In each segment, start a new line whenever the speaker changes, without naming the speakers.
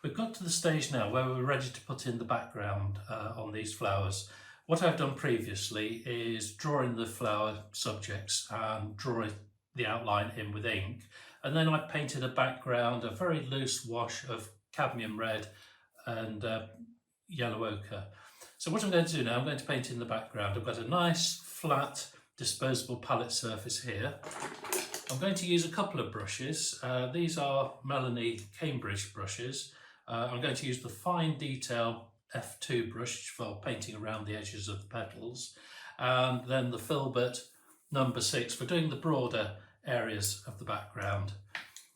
We've got to the stage now where we're ready to put in the background on these flowers. What I've done previously is drawing the flower subjects and drawing the outline in with ink, and then I painted a background, a very loose wash of cadmium red and yellow ochre. So what I'm going to do now, I'm going to paint in the background. I've got a nice flat disposable palette surface here. I'm going to use a couple of brushes. These are Melanie Cambridge brushes. I'm going to use the fine detail F2 brush for painting around the edges of the petals, and then the Filbert number 6 for doing the broader areas of the background.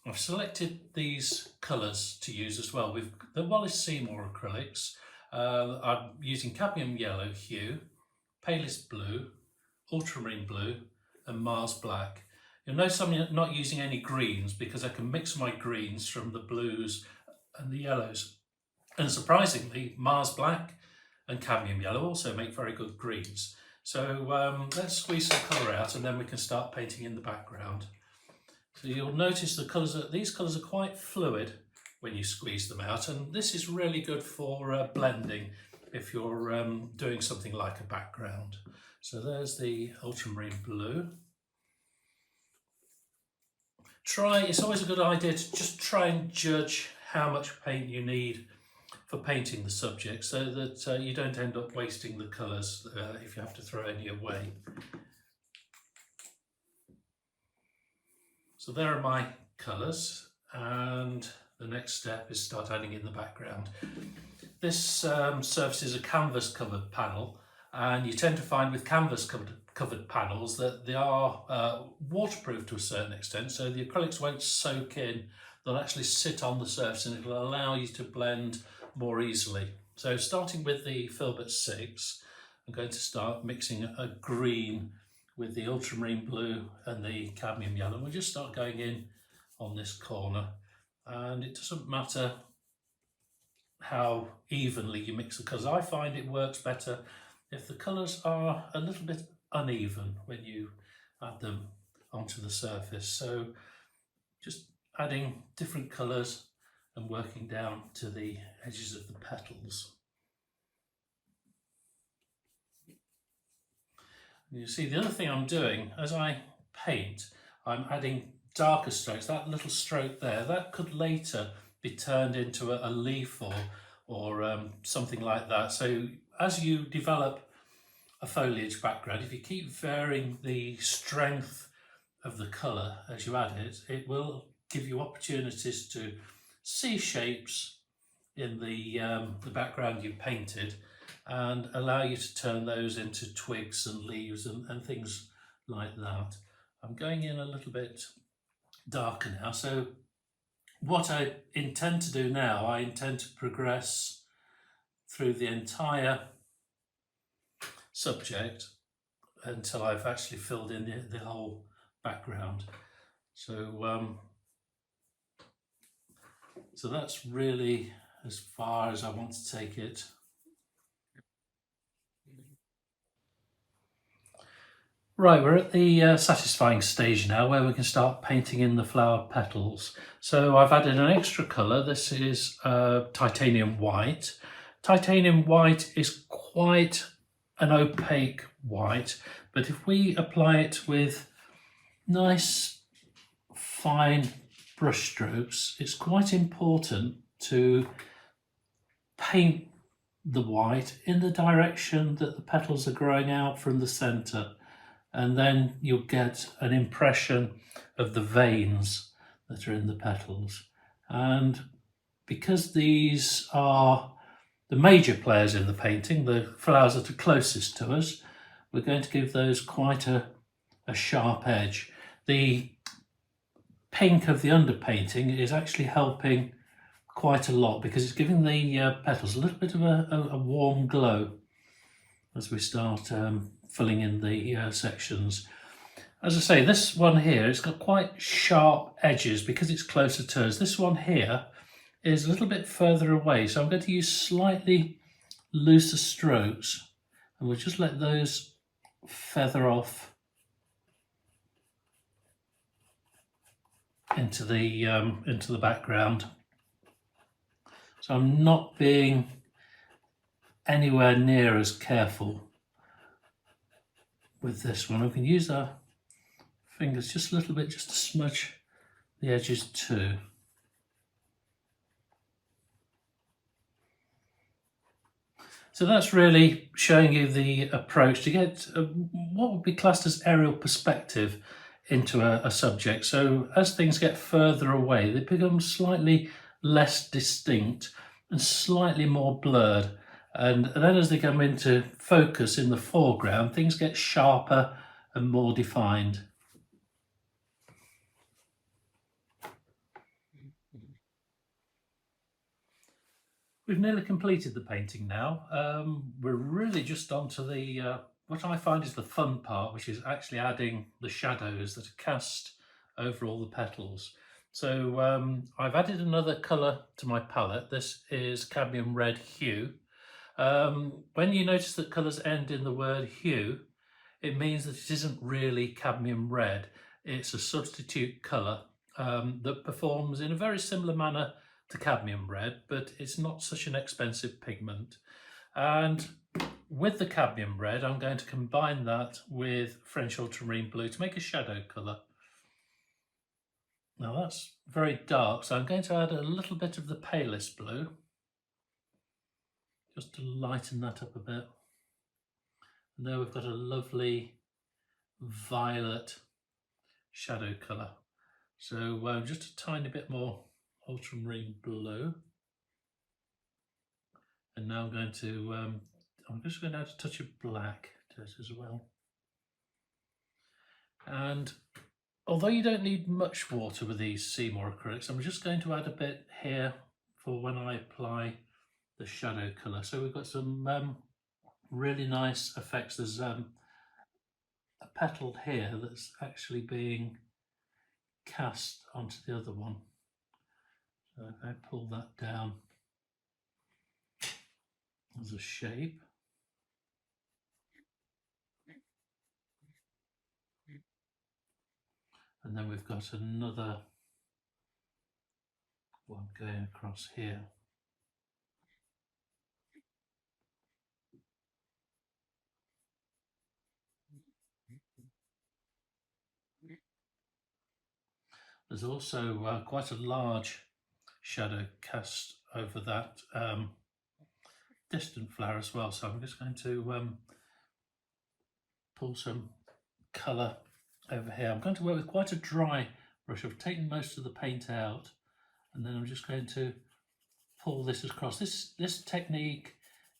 I've selected these colours to use as well. We've the Wallace Seymour acrylics. I'm using cadmium yellow hue, palest blue, ultramarine blue and Mars black. You'll notice I'm not using any greens because I can mix my greens from the blues and the yellows. And surprisingly, Mars black and cadmium yellow also make very good greens. So let's squeeze some colour out and then we can start painting in the background. So you'll notice these colours are quite fluid when you squeeze them out, and this is really good for blending if you're doing something like a background. So there's the ultramarine blue. It's always a good idea to just try and judge how much paint you need for painting the subject so that you don't end up wasting the colours if you have to throw any away. So there are my colours, and the next step is start adding in the background. This surface is a canvas covered panel, and you tend to find with canvas covered panels that they are waterproof to a certain extent, so the acrylics won't soak in. They'll actually sit on the surface and it'll allow you to blend more easily. So starting with the Filbert 6, I'm going to start mixing a green with the ultramarine blue and the cadmium yellow. We'll just start going in on this corner, and it doesn't matter how evenly you mix the colours. I find it works better if the colours are a little bit uneven when you add them onto the surface. So just adding different colours and working down to the edges of the petals. You see, the other thing I'm doing as I paint, I'm adding darker strokes. That little stroke there, that could later be turned into a leaf or something like that. So as you develop a foliage background, if you keep varying the strength of the colour as you add it, it will give you opportunities to see shapes in the background you've painted and allow you to turn those into twigs and leaves and things like that. I'm going in a little bit darker now. So what I intend to do now, I intend to progress through the entire subject until I've actually filled in the whole background. So that's really as far as I want to take it. Right, we're at the satisfying stage now where we can start painting in the flower petals. So I've added an extra colour. This is titanium white. Titanium white is quite an opaque white, but if we apply it with nice fine brush strokes, it's quite important to paint the white in the direction that the petals are growing out from the centre, and then you'll get an impression of the veins that are in the petals. And because these are the major players in the painting, the flowers that are closest to us, we're going to give those quite a sharp edge. The pink of the underpainting is actually helping quite a lot because it's giving the petals a little bit of a warm glow as we start filling in the sections. As I say, this one here, it's got quite sharp edges because it's closer to us. This one here is a little bit further away, so I'm going to use slightly looser strokes, and we'll just let those feather off into the background. So I'm not being anywhere near as careful with this one. We can use our fingers just a little bit just to smudge the edges too. So that's really showing you the approach to get what would be classed as aerial perspective into a subject. So as things get further away, they become slightly less distinct and slightly more blurred. And then as they come into focus in the foreground, things get sharper and more defined. We've nearly completed the painting now. We're really just onto the what I find is the fun part, which is actually adding the shadows that are cast over all the petals. So I've added another colour to my palette. This is cadmium red hue. When you notice that colours end in the word hue, it means that it isn't really cadmium red. It's a substitute colour that performs in a very similar manner to cadmium red, but it's not such an expensive pigment. And with the cadmium red, I'm going to combine that with French ultramarine blue to make a shadow colour. Now that's very dark, so I'm going to add a little bit of the palest blue, just to lighten that up a bit. And there we've got a lovely violet shadow colour. So just a tiny bit more ultramarine blue. And now I'm going to, I'm just going to add a touch of black to it as well. And although you don't need much water with these Seymour acrylics, I'm just going to add a bit here for when I apply the shadow colour. So we've got some really nice effects. There's a petal here that's actually being cast onto the other one. So if I pull that down as a shape, and then we've got another one going across here. There's also quite a large shadow cast over that distant flower as well. So I'm just going to pull some colour over here. I'm going to work with quite a dry brush. I've taken most of the paint out, and then I'm just going to pull this across. This technique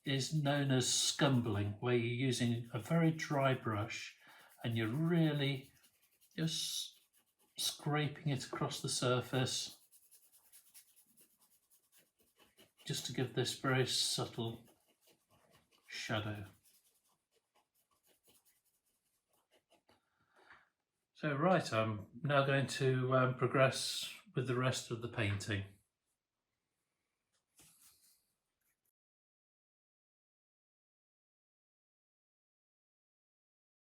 is known as scumbling, where you're using a very dry brush and you're really just scraping it across the surface just to give this very subtle shadow. So right, I'm now going to progress with the rest of the painting.